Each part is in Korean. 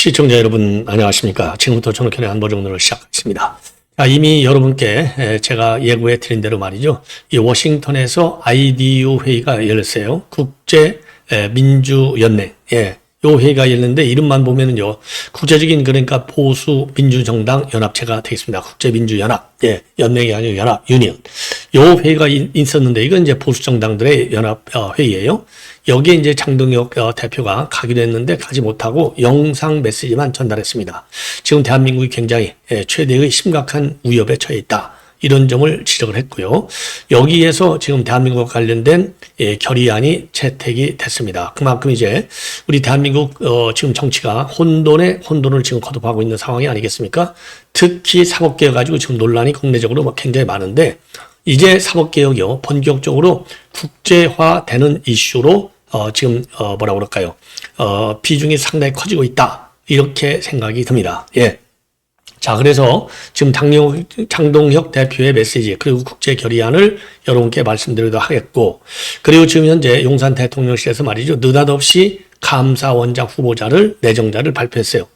시청자 여러분 안녕하십니까. 지금부터 전국현의 안보정론을 시작하겠습니다. 자, 이미 여러분께 제가 예고해 드린 대로 말이죠. 이 워싱턴에서 IDU 회의가 열렸어요. 국제민주연맹. 예. 요 회의가 열렸는데 이름만 보면은요. 국제적인 그러니까 보수 민주정당 연합체가 되겠습니다. 국제민주연합. 예. 연맹이 아니고 연합, 유니언. 요 회의가 있었는데 이건 이제 보수 정당들의 연합 회의예요. 여기에 이제 장동혁 대표가 가기로 했는데 가지 못하고 영상 메시지만 전달했습니다. 지금 대한민국이 굉장히 최대의 심각한 위협에 처해 있다. 이런 점을 지적을 했고요. 여기에서 지금 대한민국과 관련된 결의안이 채택이 됐습니다. 그만큼 이제 우리 대한민국 지금 정치가 혼돈을 지금 거듭하고 있는 상황이 아니겠습니까? 특히 사법개혁 가지고 지금 논란이 국내적으로 굉장히 많은데 이제 사법개혁이요 본격적으로 국제화되는 이슈로 지금 뭐라고 그럴까요? 비중이 상당히 커지고 있다. 이렇게 생각이 듭니다. 예. 자, 그래서 지금 장동혁 대표의 메시지 그리고 국제 결의안을 여러분께 말씀드리도록 하겠고, 그리고 지금 현재 용산 대통령실에서 말이죠. 느닷없이 감사원장 후보자를 내정자를 발표했어요.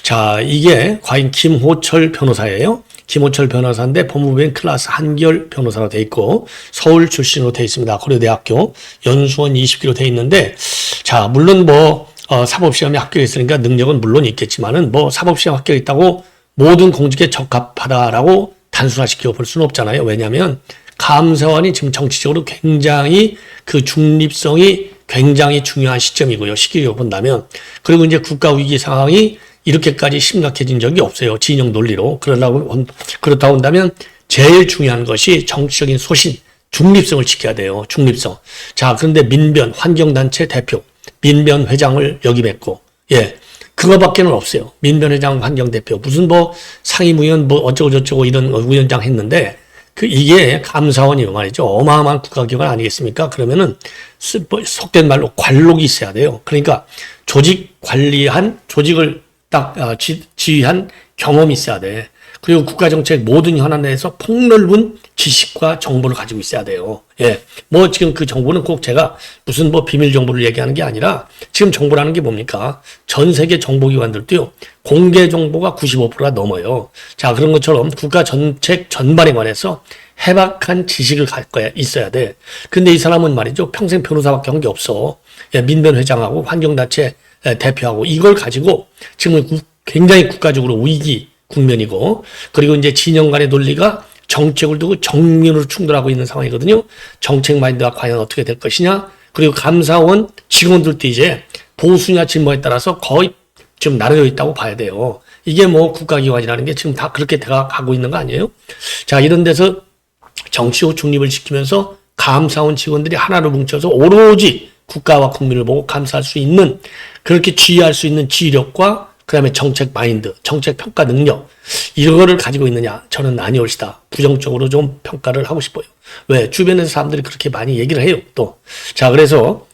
자, 이게 과연 김호철 변호사예요. 김호철 변호사인데 법무부인 클래스 한결 변호사로 돼 있고 서울 출신으로 돼 있습니다. 고려대학교 연수원 20기로 돼 있는데, 자, 물론 사법시험에 합격했으니까 능력은 물론 있겠지만은 사법시험 합격했다고 모든 공직에 적합하다라고 단순화시켜 볼 수는 없잖아요. 왜냐하면 감사원이 지금 정치적으로 굉장히 그 중립성이 굉장히 중요한 시점이고요. 시기로 본다면. 그리고 이제 국가 위기 상황이 이렇게까지 심각해진 적이 없어요. 진영 논리로. 그렇다고 한다면 제일 중요한 것이 정치적인 소신, 중립성을 지켜야 돼요. 중립성. 자, 그런데 민변, 환경단체 대표, 민변 회장을 역임했고, 예. 그거밖에는 없어요. 민변회장 환경대표. 무슨 상임위원 어쩌고저쩌고 이런 위원장 했는데, 이게 감사원이 말이죠. 어마어마한 국가기관 아니겠습니까? 그러면은, 속된 말로 관록이 있어야 돼요. 그러니까, 조직을 딱 지휘한 경험이 있어야 돼. 그리고 국가정책 모든 현안 내에서 폭넓은 지식과 정보를 가지고 있어야 돼요. 예. 지금 그 정보는 꼭 제가 무슨 비밀 정보를 얘기하는 게 아니라 지금 정보라는 게 뭡니까? 전 세계 정보기관들도요, 공개 정보가 95%가 넘어요. 자, 그런 것처럼 국가 정책 전반에 관해서 해박한 지식을 있어야 돼. 근데 이 사람은 말이죠, 평생 변호사밖에 한 게 없어. 예, 민변회장하고 환경단체 대표하고 이걸 가지고 지금 굉장히 국가적으로 위기 국면이고, 그리고 이제 진영 간의 논리가 정책을 두고 정면으로 충돌하고 있는 상황이거든요. 정책 마인드가 과연 어떻게 될 것이냐. 그리고 감사원 직원들도 이제 보수냐 진보에 따라서 거의 지금 나눠져 있다고 봐야 돼요. 이게 국가기관이라는 게 지금 다 그렇게 가고 있는 거 아니에요? 자, 이런 데서 정치적 중립을 지키면서 감사원 직원들이 하나로 뭉쳐서 오로지 국가와 국민을 보고 감사할 수 있는, 그렇게 지휘할 수 있는 지휘력과 그 다음에 정책 마인드, 정책 평가 능력, 이거를 가지고 있느냐? 저는 아니올시다. 부정적으로 좀 평가를 하고 싶어요. 왜? 주변에서 사람들이 그렇게 많이 얘기를 해요, 또. 자, 그래서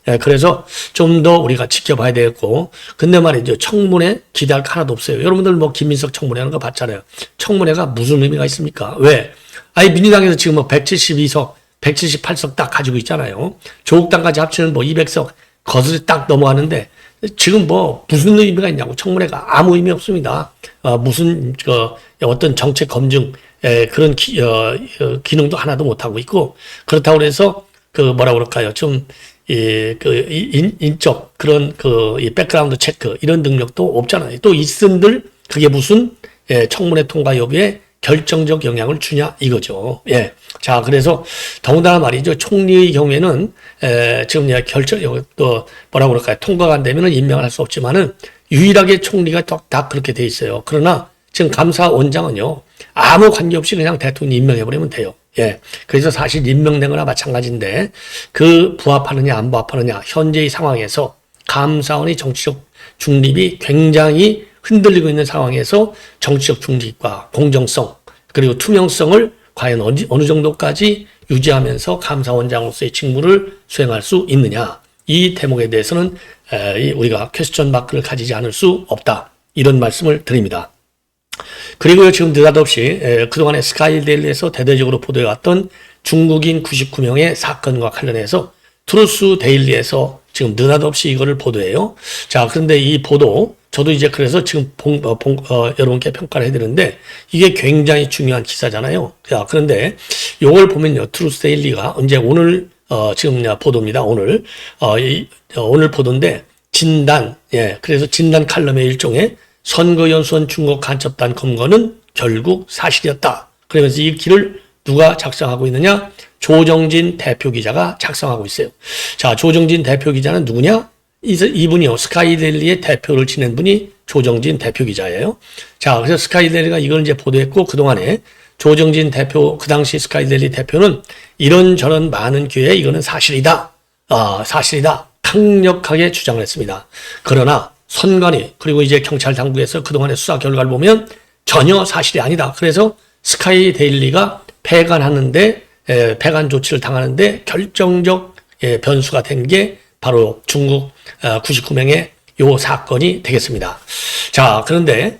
좀 더 우리가 지켜봐야 되겠고, 근데 말이죠. 청문회 기대할 거 하나도 없어요. 여러분들 김민석 청문회 하는 거 봤잖아요. 청문회가 무슨 의미가 있습니까? 왜? 민주당에서 지금 172석, 178석 딱 가지고 있잖아요. 조국당까지 합치면 200석 거슬이 딱 넘어가는데, 지금 무슨 의미가 있냐고. 청문회가 아무 의미 없습니다. 무슨 어떤 정책 검증 그런 기능도 하나도 못 하고 있고, 그렇다고 해서 뭐라고 그럴까요? 좀 인적 그런 이 백그라운드 체크 이런 능력도 없잖아요. 또 있음들 그게 무슨 청문회 통과 여부에 결정적 영향을 주냐 이거죠. 예. 자, 그래서 더군다나 말이죠. 총리의 경우에는 지금 또 뭐라고 그럴까요? 통과가 안 되면은 임명을 할 수 없지만은 유일하게 총리가 다 그렇게 돼 있어요. 그러나 지금 감사원장은요, 아무 관계없이 그냥 대통령 임명해버리면 돼요. 예. 그래서 사실 임명된 거나 마찬가지인데 부합하느냐 안 부합하느냐 현재의 상황에서 감사원의 정치적 중립이 굉장히 흔들리고 있는 상황에서 정치적 중립과 공정성 그리고 투명성을 과연 어느 정도까지 유지하면서 감사원장으로서의 직무를 수행할 수 있느냐. 이 대목에 대해서는 우리가 퀘스천 마크를 가지지 않을 수 없다. 이런 말씀을 드립니다. 그리고요, 지금 느닷없이 그동안에 스카이데일리에서 대대적으로 보도해왔던 중국인 99명의 사건과 관련해서 트루스 데일리에서 지금 느닷없이 이거를 보도해요. 자, 그런데 이 보도 저도 이제 그래서 지금 여러분께 평가를 해드리는데 이게 굉장히 중요한 기사잖아요. 자, 그런데 요걸 보면요. 트루스데일리가 이제 오늘 지금 보도입니다. 오늘 오늘 보도인데 진단, 예, 그래서 진단 칼럼의 일종의 선거연수원 중국 간첩단 검거는 결국 사실이었다. 그러면서 이 기를 누가 작성하고 있느냐? 조정진 대표 기자가 작성하고 있어요. 자, 조정진 대표 기자는 누구냐? 이분이요. 스카이데일리의 대표를 지낸 분이 조정진 대표 기자예요. 자, 그래서 스카이데일리가 이걸 이제 보도했고 그동안에 조정진 대표, 그 당시 스카이데일리 대표는 이런저런 많은 기회에 이거는 사실이다. 사실이다. 강력하게 주장을 했습니다. 그러나 선관위 그리고 이제 경찰 당국에서 그동안의 수사 결과를 보면 전혀 사실이 아니다. 그래서 스카이데일리가 폐간하는데 폐간 조치를 당하는데 결정적 변수가 된 게 바로 중국 99명의 요 사건이 되겠습니다. 자, 그런데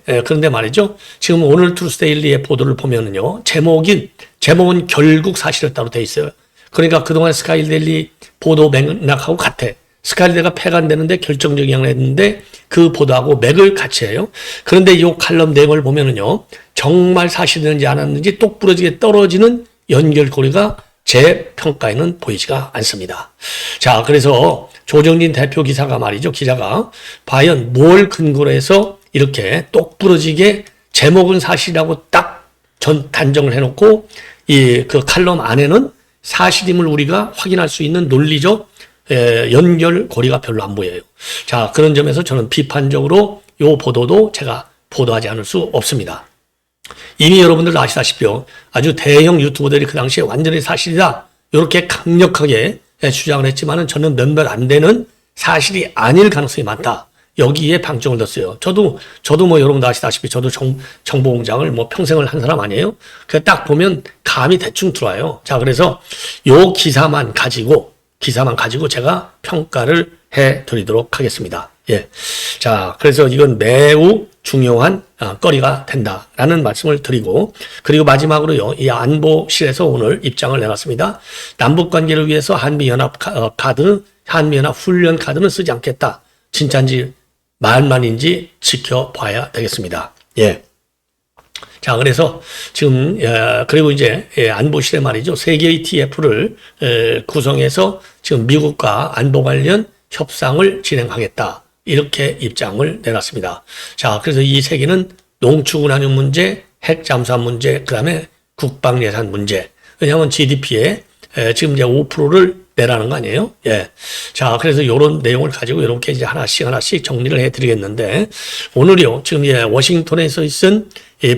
말이죠. 지금 오늘 투스데일리의 보도를 보면은요. 제목은 결국 사실이었다고 돼 있어요. 그러니까 그동안 스카이데일리 보도 맥락하고 같아. 스카이데일리가 폐간되는데 결정적 영향을 했는데 그 보도하고 맥을 같이 해요. 그런데 이 칼럼 내용을 보면은요. 정말 사실이었는지 않았는지 똑부러지게 떨어지는 연결고리가 제 평가에는 보이지가 않습니다. 자, 그래서 조정진 대표 기자가 과연 뭘 근거로 해서 이렇게 똑부러지게 제목은 사실이라고 딱 단정을 해놓고 그 칼럼 안에는 사실임을 우리가 확인할 수 있는 논리적 연결고리가 별로 안 보여요. 자, 그런 점에서 저는 비판적으로 요 보도도 제가 보도하지 않을 수 없습니다. 이미 여러분들 아시다시피요. 아주 대형 유튜버들이 그 당시에 완전히 사실이다. 이렇게 강력하게 주장을 했지만은 저는 몇몇 안 되는 사실이 아닐 가능성이 많다. 여기에 방점을 뒀어요. 저도 뭐 여러분도 아시다시피 저도 정보공장을 뭐 평생을 한 사람 아니에요? 그 딱 보면 감이 대충 들어와요. 자, 그래서 요 기사만 가지고 제가 평가를 해 드리도록 하겠습니다. 예. 자, 그래서 이건 매우 중요한 거리가 된다라는 말씀을 드리고, 그리고 마지막으로요, 이 안보실에서 오늘 입장을 내놨습니다. 남북 관계를 위해서 한미연합 훈련 카드는 쓰지 않겠다. 진짜인지 말만인지 지켜봐야 되겠습니다. 예. 자, 그래서 지금 그리고 이제 안보실에 말이죠, 세계의 TF를 구성해서 지금 미국과 안보 관련 협상을 진행하겠다. 이렇게 입장을 내놨습니다. 자, 그래서 이 세계는 농축운하는 문제, 핵 잠수함 문제, 그 다음에 국방 예산 문제. 왜냐하면 GDP에 지금 이제 5%를 내라는 거 아니에요? 예. 자, 그래서 이런 내용을 가지고 이렇게 이제 하나씩 정리를 해 드리겠는데, 오늘요, 지금 워싱턴에서 있은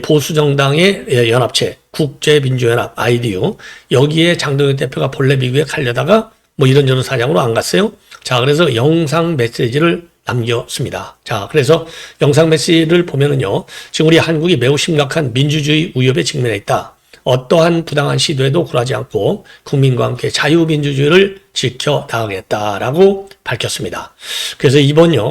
보수정당의 연합체, 국제민주연합, IDU, 여기에 장동혁 대표가 본래 미국에 가려다가 뭐 이런저런 사정으로 안 갔어요. 자, 그래서 영상 메시지를 남겼습니다. 자, 그래서 영상 메시지를 보면은요, 지금 우리 한국이 매우 심각한 민주주의 위협에 직면해 있다. 어떠한 부당한 시도에도 굴하지 않고 국민과 함께 자유민주주의를 지켜나가겠다라고 밝혔습니다. 그래서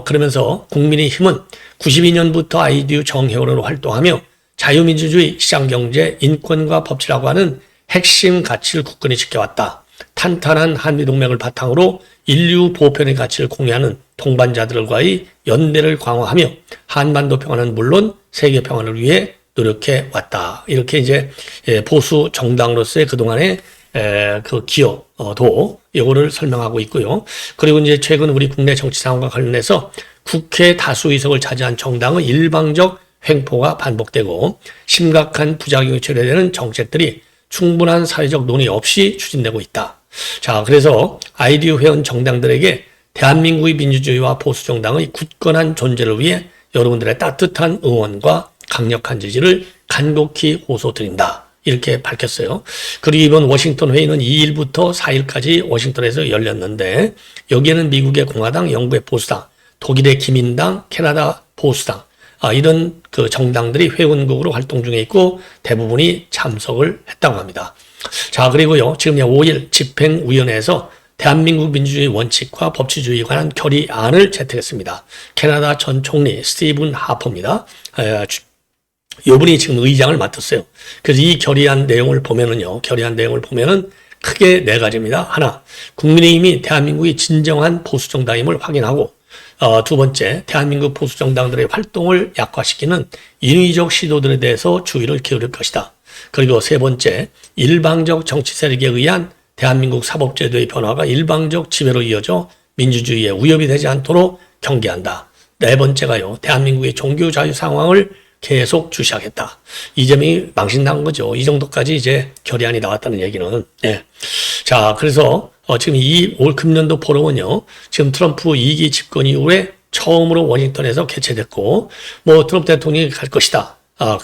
그러면서 국민의힘은 92년부터 IDU 정회원으로 활동하며 자유민주주의, 시장경제, 인권과 법치라고 하는 핵심 가치를 굳건히 지켜왔다. 탄탄한 한미동맹을 바탕으로 인류 보편의 가치를 공유하는 동반자들과의 연대를 강화하며 한반도 평화는 물론 세계 평화를 위해 노력해 왔다. 이렇게 이제 보수 정당으로서의 그동안의 그 기여도 이거를 설명하고 있고요. 그리고 이제 최근 우리 국내 정치 상황과 관련해서 국회 다수 의석을 차지한 정당의 일방적 횡포가 반복되고 심각한 부작용이 초래되는 정책들이 충분한 사회적 논의 없이 추진되고 있다. 자, 그래서 IDU 회원 정당들에게 대한민국의 민주주의와 보수정당의 굳건한 존재를 위해 여러분들의 따뜻한 응원과 강력한 지지를 간곡히 호소드린다. 이렇게 밝혔어요. 그리고 이번 워싱턴 회의는 2일부터 4일까지 워싱턴에서 열렸는데, 여기에는 미국의 공화당, 영국의 보수당, 독일의 기민당, 캐나다 보수당, 이런 그 정당들이 회원국으로 활동 중에 있고 대부분이 참석을 했다고 합니다. 자, 그리고요, 지금 5일 집행위원회에서 대한민국 민주주의 원칙과 법치주의에 관한 결의안을 채택했습니다. 캐나다 전 총리 스티븐 하퍼입니다. 이분이 지금 의장을 맡았어요. 그래서 이 결의안 내용을 보면은 크게 네 가지입니다. 하나, 국민의힘이 대한민국이 진정한 보수정당임을 확인하고 두 번째, 대한민국 보수 정당들의 활동을 약화시키는 인위적 시도들에 대해서 주의를 기울일 것이다. 그리고 세 번째, 일방적 정치 세력에 의한 대한민국 사법제도의 변화가 일방적 지배로 이어져 민주주의에 위협이 되지 않도록 경계한다. 네 번째가요, 대한민국의 종교 자유 상황을 계속 주시하겠다. 이재명이 망신당한 거죠. 이 정도까지 이제 결의안이 나왔다는 얘기는. 예. 자, 그래서 지금 올 금년도 포럼은요, 지금 트럼프 2기 집권 이후에 처음으로 워싱턴에서 개최됐고, 뭐 트럼프 대통령이 갈 것이다.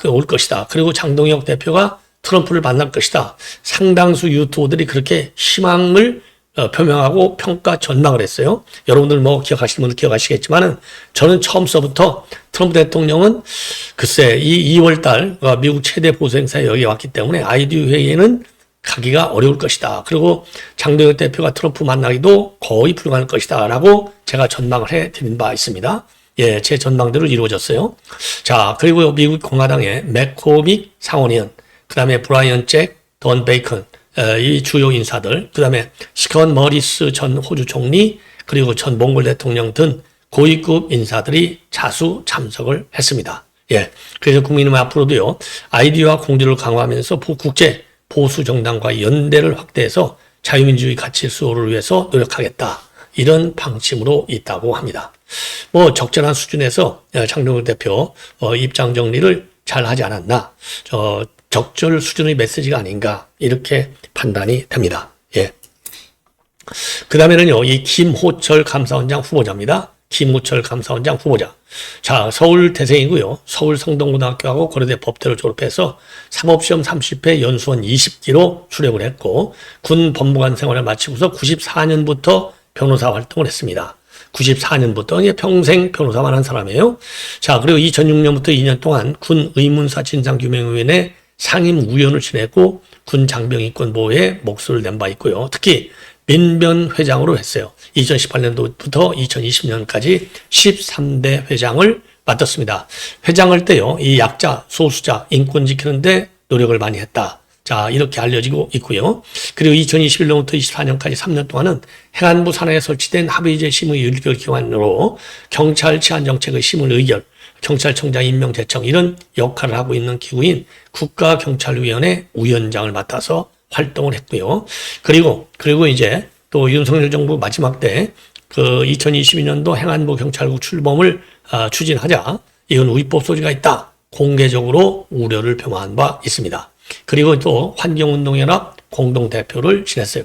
올 것이다. 그리고 장동혁 대표가 트럼프를 만날 것이다. 상당수 유튜버들이 그렇게 희망을 표명하고 평가 전망을 했어요. 여러분들 뭐 기억하시는 분들 기억하시겠지만은 저는 처음서부터 트럼프 대통령은 글쎄 이 2월달 미국 최대 보수 행사에 여기 왔기 때문에 IDU 회의에는 가기가 어려울 것이다. 그리고 장동혁 대표가 트럼프 만나기도 거의 불가능할 것이다. 라고 제가 전망을 해드린 바 있습니다. 예, 제 전망대로 이루어졌어요. 자, 그리고 미국 공화당의 맥코믹 상원의원, 그 다음에 브라이언 잭, 던 베이컨, 이 주요 인사들, 그 다음에 스콘 머리스 전 호주 총리, 그리고 전 몽골 대통령 등 고위급 인사들이 자수 참석을 했습니다. 예. 그래서 국민은 앞으로도요, 아이디어와 공조를 강화하면서 국제 보수 정당과 연대를 확대해서 자유민주주의 가치 수호를 위해서 노력하겠다. 이런 방침으로 있다고 합니다. 뭐 적절한 수준에서 장동혁 대표 입장 정리를 잘 하지 않았나. 적절 수준의 메시지가 아닌가 이렇게 판단이 됩니다. 예. 그 다음에는요, 이 김호철 감사원장 후보자입니다. 김호철 감사원장 후보자. 자, 서울 대생이고요. 서울 성동고등학교하고 고려대 법대를 졸업해서 사법시험 30회 연수원 20기로 출력을 했고 군 법무관 생활을 마치고서 94년부터 변호사 활동을 했습니다. 94년부터 이제 평생 변호사만 한 사람이에요. 자, 그리고 2006년부터 2년 동안 군 의문사 진상규명위원회 상임위원을 지냈고 군 장병인권 보호에 목소리를 낸 바 있고요. 특히 민변 회장으로 했어요. 2018년도부터 2020년까지 13대 회장을 맡았습니다. 회장할 때요, 이 약자, 소수자, 인권 지키는데 노력을 많이 했다. 자, 이렇게 알려지고 있고요. 그리고 2021년부터 24년까지 3년 동안은 행안부 산하에 설치된 합의제 심의 의결 기관으로 경찰 치안 정책의 심의 의결, 경찰청장 임명 제청 이런 역할을 하고 있는 기구인 국가경찰위원회 위원장을 맡아서 활동을 했고요. 그리고 이제 또 윤석열 정부 마지막 때 그 2022년도 행안부 경찰국 출범을 추진하자 이건 위법 소지가 있다. 공개적으로 우려를 표명한 바 있습니다. 그리고 또 환경운동연합 공동대표를 지냈어요.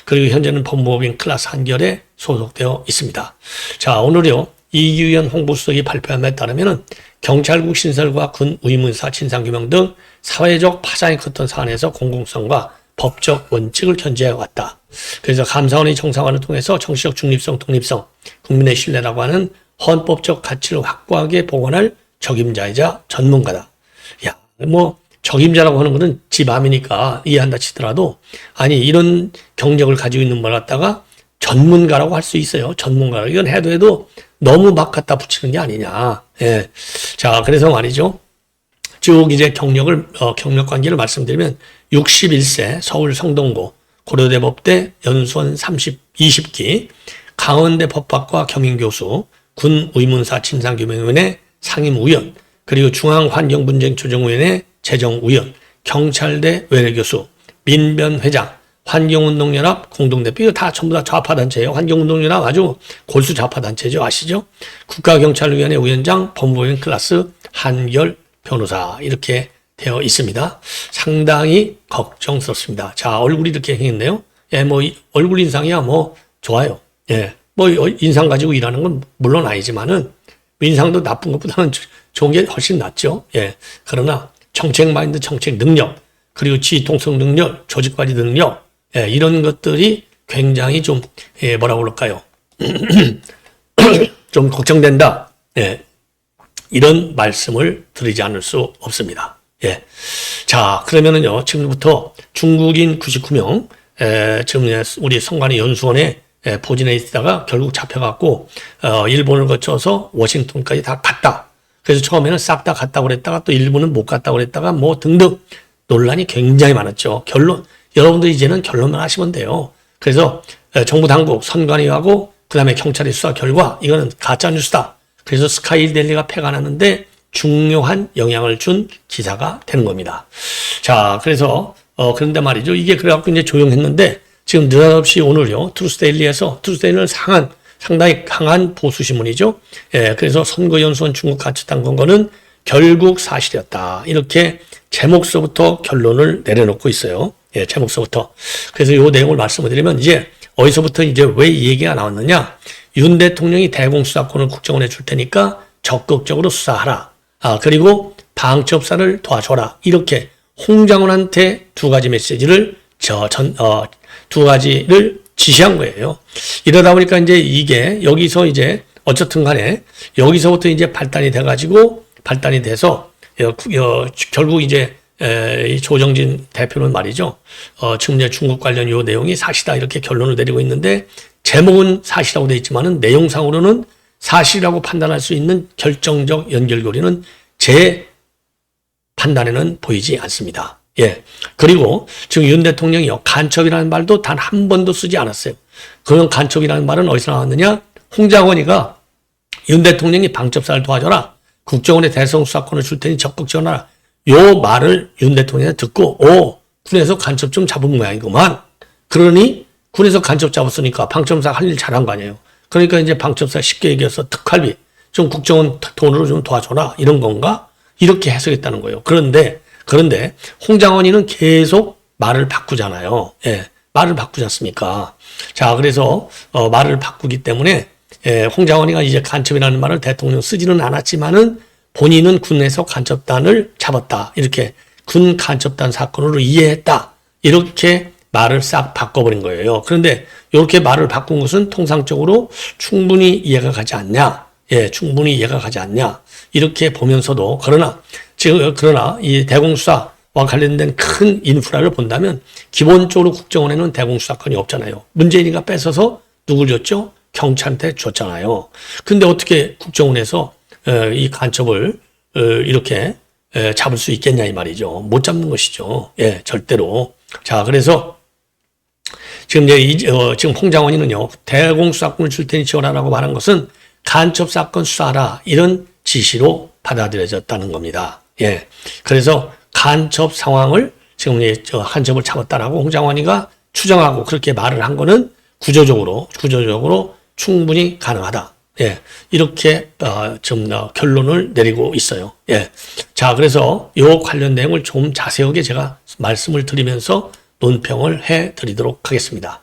그리고 현재는 법무법인 클래스 한결에 소속되어 있습니다. 자, 오늘요. 이규현 홍보수석이 발표한 바에 따르면 경찰국 신설과 군 의문사 진상규명 등 사회적 파장이 컸던 사안에서 공공성과 법적 원칙을 견제해왔다. 그래서 감사원의 정상화를 통해서 정치적 중립성, 독립성, 국민의 신뢰라고 하는 헌법적 가치를 확고하게 복원할 적임자이자 전문가다. 야, 뭐 적임자라고 하는 것은 지 맘이니까 이해한다 치더라도 아니 이런 경력을 가지고 있는 걸 갖다가 전문가라고 할 수 있어요. 전문가라고. 이건 해도 너무 막 갖다 붙이는 게 아니냐. 예. 자, 그래서 말이죠. 쭉 이제 경력 관계를 말씀드리면 61세 서울 성동고 고려대 법대 연수원 20기 강원대 법학과 겸임교수 군 의문사 진상규명위원회 상임위원 그리고 중앙환경분쟁조정위원회 재정위원 경찰대 외래교수 민변회장 환경운동연합 공동대표, 이거 다 전부 다 좌파단체예요. 환경운동연합 아주 골수 좌파단체죠. 아시죠? 국가경찰위원회 위원장, 법무법인 클래스 한결 변호사 이렇게 되어 있습니다. 상당히 걱정스럽습니다. 자, 얼굴이 이렇게 생겼네요. 예, 뭐 얼굴 인상이야 뭐 좋아요. 예, 뭐 인상 가지고 일하는 건 물론 아니지만은 인상도 나쁜 것보다는 좋은 게 훨씬 낫죠. 예, 그러나 정책 마인드, 정책 능력, 그리고 지휘 통솔 능력, 조직 관리 능력, 예, 이런 것들이 굉장히 좀, 예, 뭐라고 그럴까요? 좀 걱정된다. 예, 이런 말씀을 드리지 않을 수 없습니다. 예. 자, 그러면은요, 지금부터 중국인 99명, 지금 우리 성관의 연수원에 포진해 있다가 결국 잡혀갖고, 일본을 거쳐서 워싱턴까지 다 갔다. 그래서 처음에는 싹 다 갔다고 그랬다가 또 일본은 못 갔다고 그랬다가 뭐 등등 논란이 굉장히 많았죠. 여러분들 이제는 결론만 하시면 돼요. 그래서 정부 당국, 선관위하고 그다음에 경찰의 수사 결과 이거는 가짜 뉴스다. 그래서 스카이데일리가 패가 났는데 중요한 영향을 준 기사가 되는 겁니다. 자, 그래서 그런데 말이죠. 이게 그래갖고 이제 조용했는데 지금 느닷없이 오늘요 트루스데일리에서 트루스데일리는 상당히 강한 보수 신문이죠. 예, 그래서 선거연수원 중국 가처당 건거는 결국 사실이었다. 이렇게 제목서부터 결론을 내려놓고 있어요. 예, 제목서부터. 그래서 이 내용을 말씀을 드리면 이제 어디서부터 이제 왜 이 얘기가 나왔느냐. 윤 대통령이 대공수사권을 국정원에 줄 테니까 적극적으로 수사하라. 그리고 방첩사를 도와줘라. 이렇게 홍장원한테 두 가지 메시지를 두 가지를 지시한 거예요. 이러다 보니까 이제 이게 여기서 이제 어쨌든 간에 여기서부터 이제 발단이 돼서 결국 이제 이 조정진 대표는 말이죠. 지금 이제 중국 관련 요 내용이 사실이다 이렇게 결론을 내리고 있는데 제목은 사실이라고 돼 있지만은 내용상으로는 사실이라고 판단할 수 있는 결정적 연결고리는 제 판단에는 보이지 않습니다. 예. 그리고 지금 윤 대통령이 간첩이라는 말도 단 한 번도 쓰지 않았어요. 그런 간첩이라는 말은 어디서 나왔느냐? 홍장원이가 윤 대통령이 방첩사를 도와줘라. 국정원에 대성수사권을 줄 테니 적극 지원하라. 요 말을 윤 대통령이 듣고 군에서 간첩 좀 잡은 모양이구만. 그러니 군에서 간첩 잡았으니까 방첩사 할 일 잘한 거 아니에요. 그러니까 이제 방첩사 쉽게 얘기해서 특활비 좀 국정원 돈으로 좀 도와줘라 이런 건가? 이렇게 해석했다는 거예요. 그런데 홍장원이는 계속 말을 바꾸잖아요. 예, 말을 바꾸지 않습니까? 자, 그래서 말을 바꾸기 때문에 홍장원이가 이제 간첩이라는 말을 대통령 쓰지는 않았지만은 본인은 군에서 간첩단을 잡았다. 이렇게 군 간첩단 사건으로 이해했다. 이렇게 말을 싹 바꿔버린 거예요. 그런데 이렇게 말을 바꾼 것은 통상적으로 충분히 이해가 가지 않냐. 예, 충분히 이해가 가지 않냐. 이렇게 보면서도 그러나 이 대공수사와 관련된 큰 인프라를 본다면 기본적으로 국정원에는 대공수사권이 없잖아요. 문재인이가 뺏어서 누굴 줬죠? 경찰한테 줬잖아요. 근데 어떻게 국정원에서 이 간첩을 이렇게 잡을 수 있겠냐 이 말이죠. 못 잡는 것이죠. 예, 절대로. 자, 그래서 지금 지금 홍장원이는요 대공수사권을 줄 테니 지원하라고 말한 것은 간첩 사건 수사하라 이런 지시로 받아들여졌다는 겁니다. 예, 그래서 간첩 상황을 지금 간첩을 잡았다라고 홍장원이가 추정하고 그렇게 말을 한 거는 구조적으로 충분히 가능하다. 예, 이렇게 좀 결론을 내리고 있어요. 예, 자, 그래서 요 관련 내용을 좀 자세하게 제가 말씀을 드리면서 논평을 해드리도록 하겠습니다.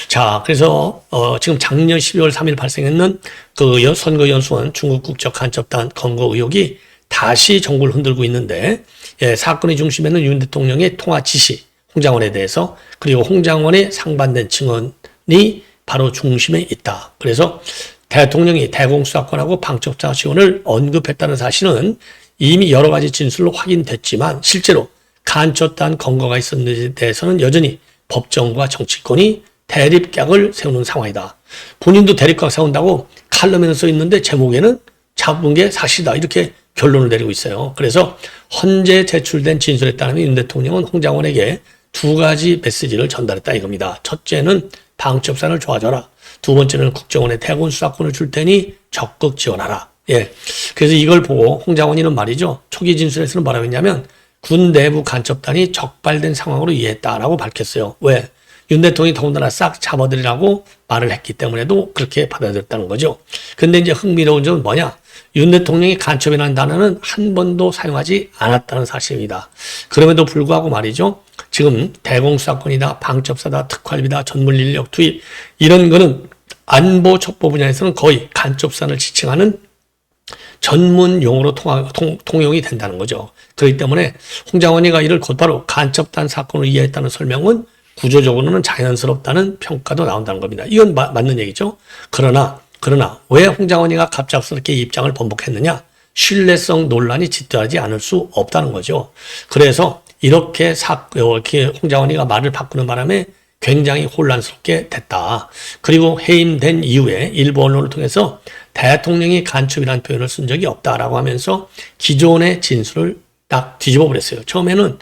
자, 그래서 지금 작년 12월 3일 발생했는 그 선거연수원 중국 국적 간첩단 검거 의혹이 다시 전국을 흔들고 있는데, 예, 사건의 중심에는 윤 대통령의 통화 지시, 홍장원에 대해서, 그리고 홍장원의 상반된 증언이 바로 중심에 있다. 그래서 대통령이 대공수사권하고 방첩사 지원을 언급했다는 사실은 이미 여러 가지 진술로 확인됐지만 실제로 간첩단 검거가 있었는지에 대해서는 여전히 법정과 정치권이 대립각을 세우는 상황이다. 본인도 대립각 세운다고 칼럼에는 써 있는데 제목에는 잡은 게 사실이다. 이렇게 결론을 내리고 있어요. 그래서 헌재 제출된 진술에 따르면 윤 대통령은 홍장원에게 두 가지 메시지를 전달했다 이겁니다. 첫째는 방첩사를 도와줘라. 두 번째는 국정원에 대공 수사권을 줄 테니 적극 지원하라. 예. 그래서 이걸 보고 홍장원이는 말이죠. 초기 진술에서는 뭐라고 했냐면 군 내부 간첩단이 적발된 상황으로 이해했다라고 밝혔어요. 왜? 윤 대통령이 더군다나 싹 잡아들이라고 말을 했기 때문에도 그렇게 받아들였다는 거죠. 근데 이제 흥미로운 점은 뭐냐? 윤 대통령이 간첩이라는 단어는 한 번도 사용하지 않았다는 사실입니다. 그럼에도 불구하고 말이죠. 지금 대공수사권이다, 방첩사다, 특활비다, 전문인력 투입 이런 거는 안보 첩보 분야에서는 거의 간첩산을 지칭하는 전문 용어로 통용이 된다는 거죠. 그렇기 때문에 홍장원이가 이를 곧바로 간첩단 사건을 이해했다는 설명은 구조적으로는 자연스럽다는 평가도 나온다는 겁니다. 이건 맞는 얘기죠. 그러나 왜 홍장원이가 갑작스럽게 입장을 번복했느냐? 신뢰성 논란이 짙어하지 않을 수 없다는 거죠. 그래서 이렇게 홍장원이가 말을 바꾸는 바람에 굉장히 혼란스럽게 됐다. 그리고 해임된 이후에 일부 언론을 통해서 대통령이 간첩이라는 표현을 쓴 적이 없다라고 하면서 기존의 진술을 딱 뒤집어 버렸어요. 처음에는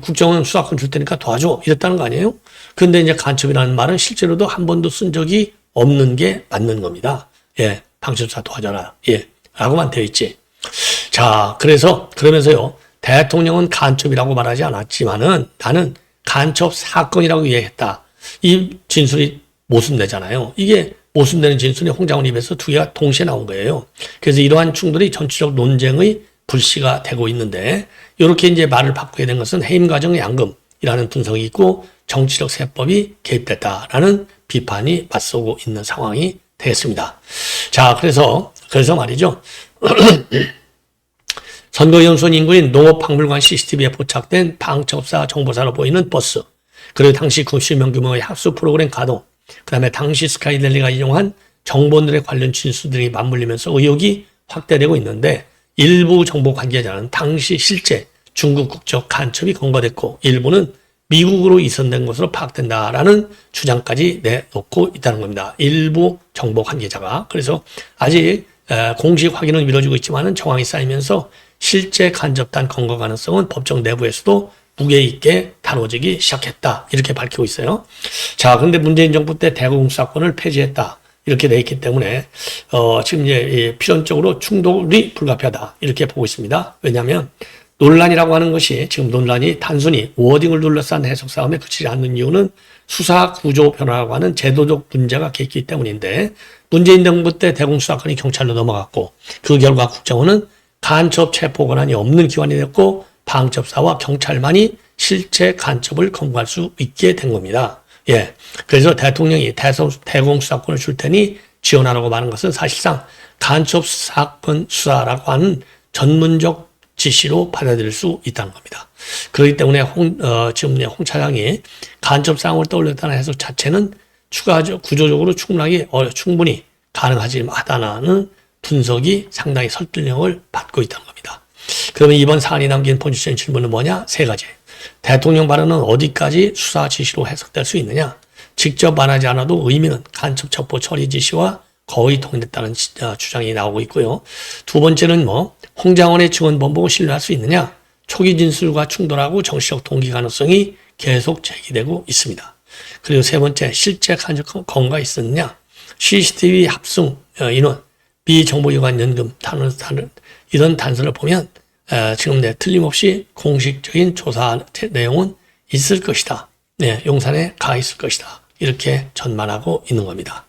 국정원 수사권 줄 테니까 도와줘 이랬다는 거 아니에요? 근데 이제 간첩이라는 말은 실제로도 한 번도 쓴 적이 없는 게 맞는 겁니다. 예, 방첩사 도와줘라. 예, 라고만 되어 있지. 자, 그러면서요, 대통령은 간첩이라고 말하지 않았지만은 나는 간첩 사건이라고 이해했다. 이 진술이 모순되잖아요. 이게 모순되는 진술이 홍장원 입에서 두 개가 동시에 나온 거예요. 그래서 이러한 충돌이 전체적 논쟁의 불씨가 되고 있는데, 이렇게 이제 말을 바꾸게 된 것은 해임 과정 양금이라는 분석이 있고 정치적 세법이 개입됐다라는 비판이 맞서고 있는 상황이 되겠습니다. 자, 그래서 말이죠. 선거연수원 인구인 농업박물관 CCTV에 포착된 방첩사 정보사로 보이는 버스, 그리고 당시 90명 규모의 학수 프로그램 가동, 그 다음에 당시 스카이델리가 이용한 정보들의 관련 진술들이 맞물리면서 의혹이 확대되고 있는데, 일부 정보 관계자는 당시 실제 중국 국적 간첩이 검거됐고 일부는 미국으로 이송된 것으로 파악된다라는 주장까지 내놓고 있다는 겁니다. 일부 정보 관계자가. 그래서 아직 공식 확인은 이루어지고 있지만은 정황이 쌓이면서 실제 간접단 검거 가능성은 법정 내부에서도 무게 있게 다뤄지기 시작했다. 이렇게 밝히고 있어요. 자, 근데 문재인 정부 때 대공수사권을 폐지했다. 이렇게 돼 있기 때문에 지금 이제 필연적으로 충돌이 불가피하다. 이렇게 보고 있습니다. 왜냐하면 논란이라고 하는 것이, 지금 논란이 단순히 워딩을 둘러싼 해석 싸움에 그치지 않는 이유는 수사 구조 변화라고 하는 제도적 문제가 있기 때문인데, 문재인 정부 때 대공수사권이 경찰로 넘어갔고 그 결과 국정원은 간첩 체포 권한이 없는 기관이 됐고 방첩사와 경찰만이 실제 간첩을 검거할 수 있게 된 겁니다. 예. 그래서 대통령이 대공수사권을 줄 테니 지원하라고 말한 것은 사실상 간첩 사건 수사라고 하는 전문적 지시로 받아들일 수 있다는 겁니다. 그렇기 때문에 지금 홍 차장이 간첩 사항을 떠올렸다는 해석 자체는 구조적으로 충분히 가능하다는 분석이 상당히 설득력을 받고 있다는 겁니다. 그러면 이번 사안이 남긴 본질적인 질문은 뭐냐? 세 가지. 대통령 발언은 어디까지 수사 지시로 해석될 수 있느냐? 직접 말하지 않아도 의미는 간첩 첩보 처리 지시와 거의 통일됐다는 주장이 나오고 있고요. 두 번째는 홍장원의 증언 번복을 신뢰할 수 있느냐? 초기 진술과 충돌하고 정치적 동기 가능성이 계속 제기되고 있습니다. 그리고 세 번째, 실제 간접 검거가 있었느냐? CCTV 합승 인원, 비정보기관 연금, 이런 단서를 보면 지금 틀림없이 공식적인 조사 내용은 있을 것이다. 네, 용산에 가 있을 것이다. 이렇게 전망하고 있는 겁니다.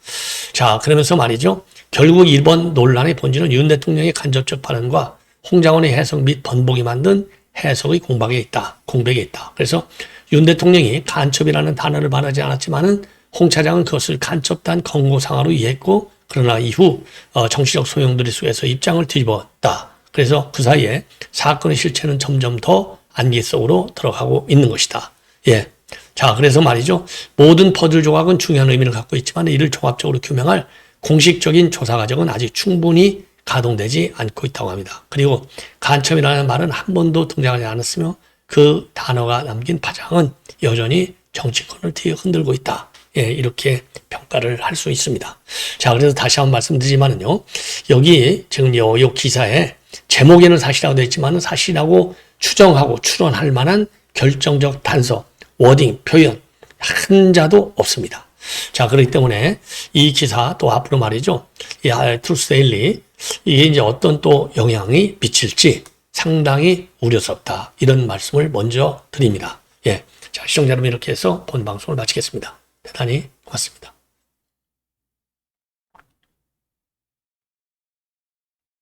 자, 그러면서 말이죠. 결국 이번 논란의 본질은 윤 대통령의 간접적 발언과 홍장원의 해석 및 번복이 만든 해석의 공백에 있다. 그래서 윤 대통령이 간첩이라는 단어를 말하지 않았지만은 홍 차장은 그것을 간첩단 검거상으로 이해했고, 그러나 이후 정치적 소용돌이 속에서 입장을 뒤집었다. 그래서 그 사이에 사건의 실체는 점점 더 안개 속으로 들어가고 있는 것이다. 예. 자, 그래서 말이죠. 모든 퍼즐 조각은 중요한 의미를 갖고 있지만 이를 종합적으로 규명할 공식적인 조사 과정은 아직 충분히 가동되지 않고 있다고 합니다. 그리고 간첩이라는 말은 한 번도 등장하지 않았으며 그 단어가 남긴 파장은 여전히 정치권을 흔들고 있다. 예, 이렇게 평가를 할 수 있습니다. 자, 그래서 다시 한번 말씀드리지만은요, 여기 지금 이 기사에 제목에는 사실이라고 되어 있지만은 사실이라고 추정하고 추론할 만한 결정적 단서, 워딩, 표현 한 자도 없습니다. 자, 그렇기 때문에 이 기사 또 앞으로 말이죠, 이 트루스데일리 이게 이제 어떤 또 영향이 미칠지 상당히 우려스럽다. 이런 말씀을 먼저 드립니다. 예, 자, 시청자 여러분, 이렇게 해서 본 방송을 마치겠습니다. 대단히 고맙습니다.